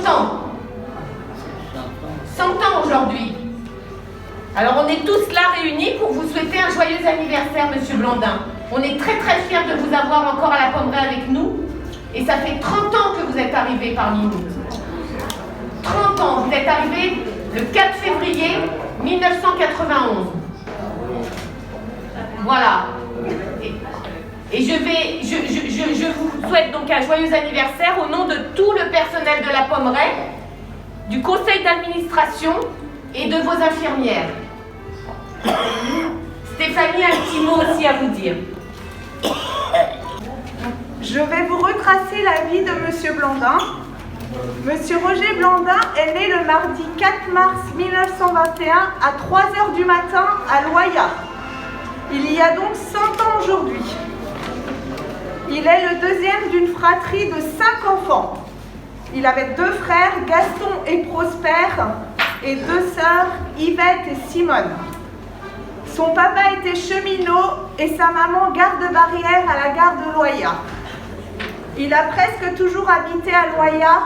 ans. 100 ans aujourd'hui. Alors on est tous là réunis pour vous souhaiter un joyeux anniversaire, Monsieur Blandin. On est très très fiers de vous avoir encore à la Pommeraye avec nous. Et ça fait 30 ans que vous êtes arrivé parmi nous. 30 ans, vous êtes arrivé le 4 février 1991. Voilà. Et je vous souhaite donc un joyeux anniversaire au nom de tout le personnel de la Pommeraye, du conseil d'administration et de vos infirmières. Stéphanie a un petit mot aussi à vous dire. Je vais vous retracer la vie de Monsieur Blandin. Monsieur Roger Blandin est né le mardi 4 mars 1921 à 3 h du matin à Loyat. Il y a donc 100 ans aujourd'hui. Il est le deuxième d'une fratrie de 5 enfants. Il avait 2 frères, Gaston et Prosper, et 2 sœurs, Yvette et Simone. Son papa était cheminot et sa maman garde-barrière à la gare de Loyat. Il a presque toujours habité à Loyat,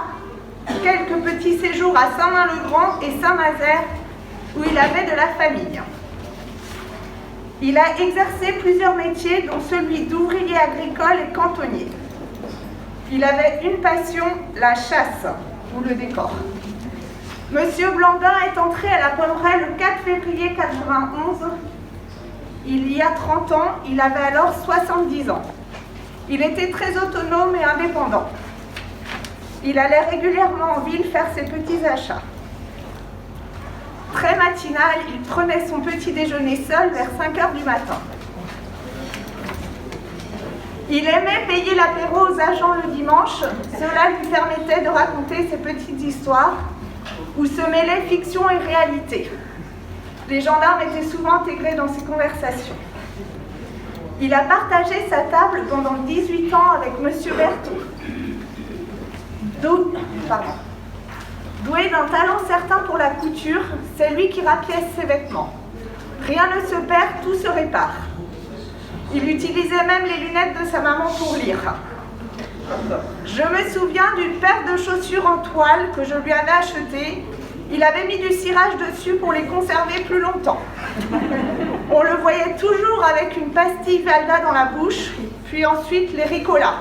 quelques petits séjours à Saint-Main-le-Grand et Saint-Nazaire, où il avait de la famille. Il a exercé plusieurs métiers, dont celui d'ouvrier agricole et cantonnier. Il avait une passion, la chasse, ou le décor. Monsieur Blandin est entré à la Pommeraye le 4 février 1991. Il y a 30 ans, il avait alors 70 ans. Il était très autonome et indépendant. Il allait régulièrement en ville faire ses petits achats. Très matinal, il prenait son petit déjeuner seul vers 5 h du matin. Il aimait payer l'apéro aux agents le dimanche. Cela lui permettait de raconter ses petites histoires où se mêlaient fiction et réalité. Les gendarmes étaient souvent intégrés dans ces conversations. Il a partagé sa table pendant 18 ans avec M. Berthaud. Doué d'un talent certain pour la couture, c'est lui qui rapièce ses vêtements. Rien ne se perd, tout se répare. Il utilisait même les lunettes de sa maman pour lire. Je me souviens d'une paire de chaussures en toile que je lui avais achetées. Il avait mis du cirage dessus pour les conserver plus longtemps. On le voyait toujours avec une pastille Valda dans la bouche, puis ensuite les Ricola.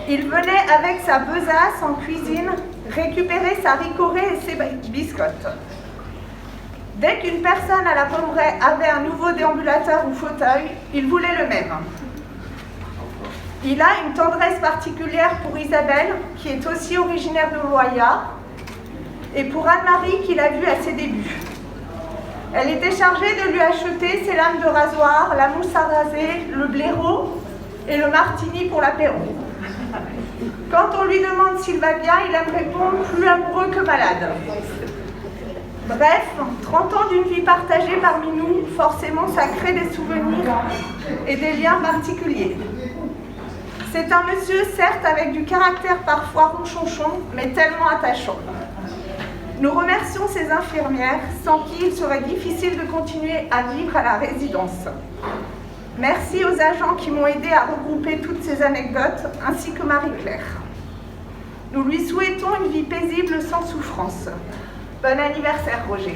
Il venait avec sa besace en cuisine récupérer sa ricorée et ses biscottes. Dès qu'une personne à la Pommeraye avait un nouveau déambulateur ou fauteuil, il voulait le même. Il a une tendresse particulière pour Isabelle, qui est aussi originaire de Loyat, et pour Anne-Marie, qu'il a vue à ses débuts. Elle était chargée de lui acheter ses lames de rasoir, la mousse à raser, le blaireau et le martini pour l'apéro. Quand on lui demande s'il va bien, il aime répondre plus amoureux que malade. Bref, 30 ans d'une vie partagée parmi nous, forcément ça crée des souvenirs et des liens particuliers. C'est un monsieur, certes, avec du caractère parfois ronchonchon, mais tellement attachant. Nous remercions ces infirmières, sans qui il serait difficile de continuer à vivre à la résidence. Merci aux agents qui m'ont aidé à regrouper toutes ces anecdotes, ainsi que Marie-Claire. Nous lui souhaitons une vie paisible sans souffrance. Bon anniversaire, Roger.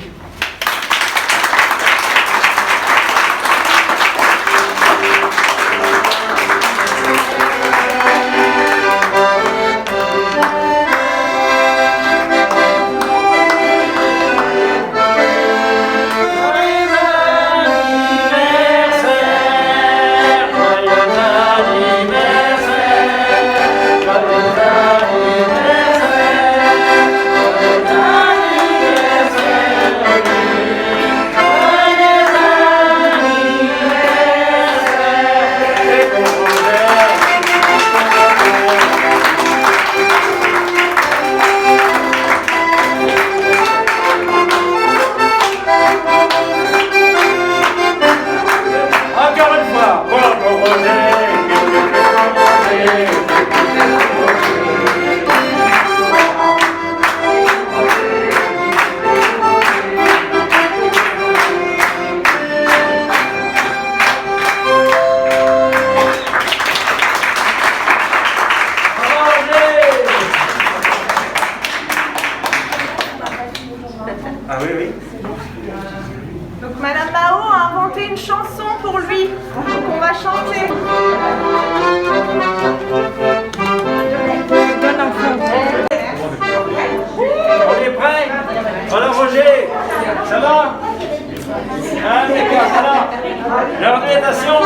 Joyeux anniversaire, chanson pour lui. Donc on va chanter. On est prêts? Voilà Roger, ça va? Ah, d'accord, ça va. L'orientation?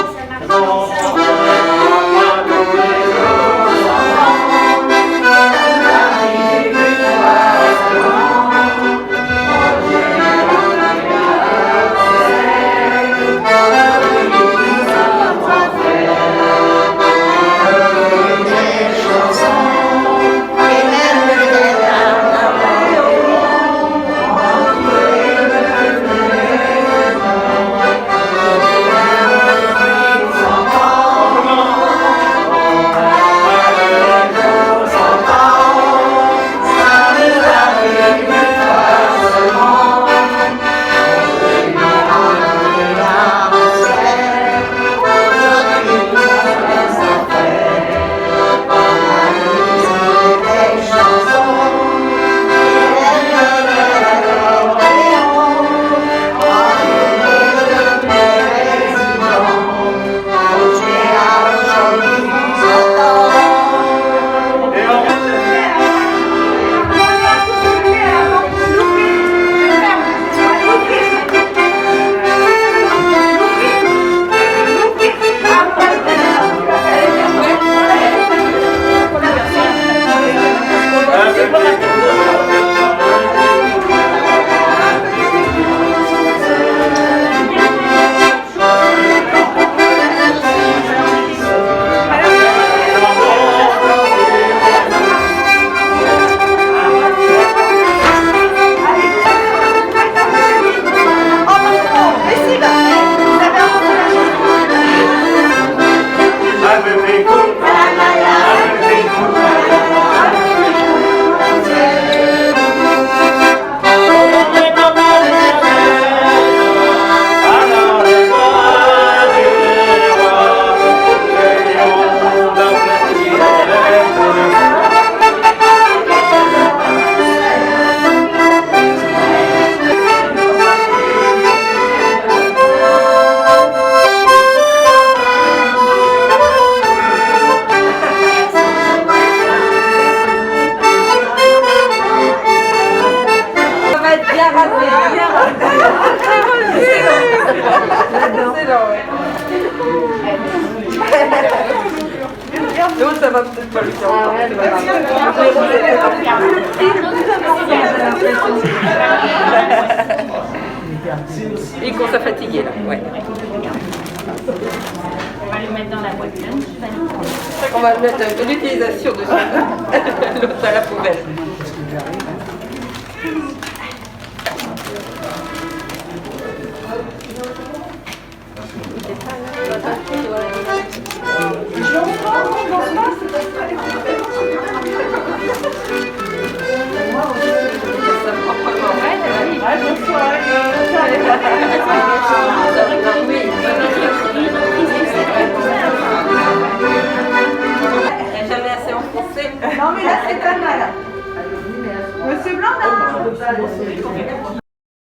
L'autre, ça va peut-être pas le faire. Il commence à fatiguer là, ouais. On va le mettre dans la boîte lunch. On va mettre de l'utilisation dessus. L'autre à la poubelle. Jamais assez en français. Non mais là c'est pas mal. Monsieur Blanc, non?